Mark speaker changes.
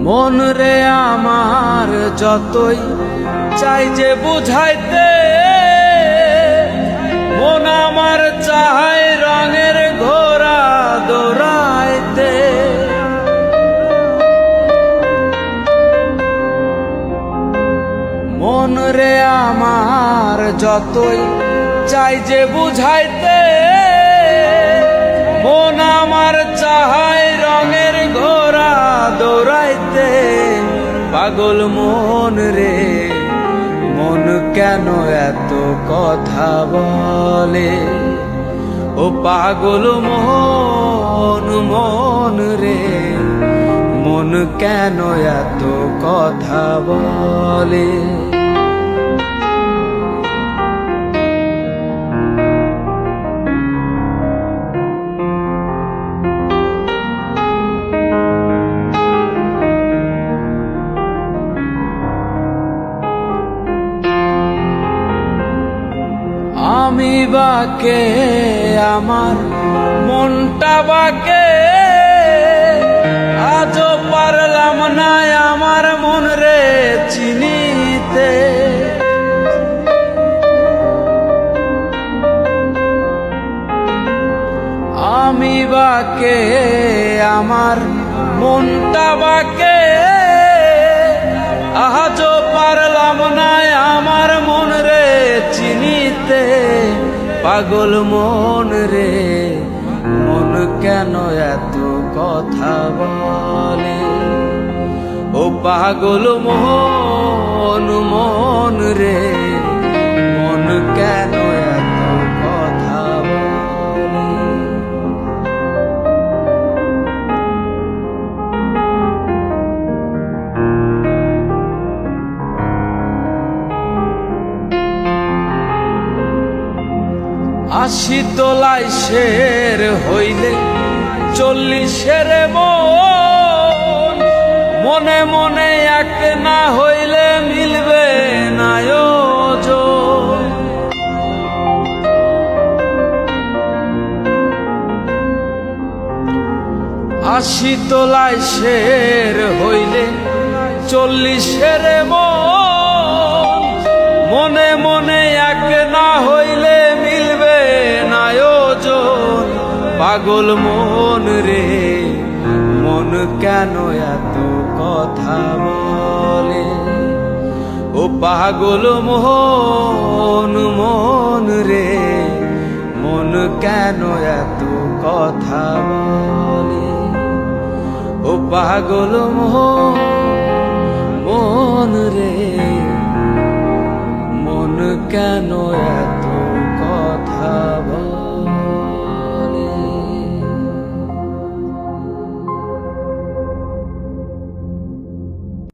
Speaker 1: মন রে আমার যতই চাই যে বুঝাইতে, মন আমার চায় রঙের ঘোড়া দৌড়াইতে। মন রে আমার যতই চাই যে বুঝাইতে, মন আমার চায় রঙের ঘোড়া দৌড়াইতে। পাগল মন রে মন কেন এত কথা বলে, ও পাগল মন মন রে মন কেন এত কথা বলে। আমি বাকে আমার মনটা বাকে, আজও পারলাম না আমার মন রে চিনিতে। আমি বাকে আমার মনটা বাকে, আজও পারলাম না আমার মন রে চিনিতে। পাগল মন রে মন কেন এত কথা বলে, ও পাগল মন মন রে মন কেন এত কথা বলে। আশি তোলায় শের হইলে 40-এর মন, মনে মনে এক না হইলে মিলবে না ওজন। আশি তোলায় শের হইলে 40-এর মন, মনে মনে এক না হইলে মিলবে না ওজন। পাগল মন রে মন কেন এত কথা বলে, ও পাগল মন মন রে মন কেন এত কথা বলে, ও পাগল মন রে মন কেন এত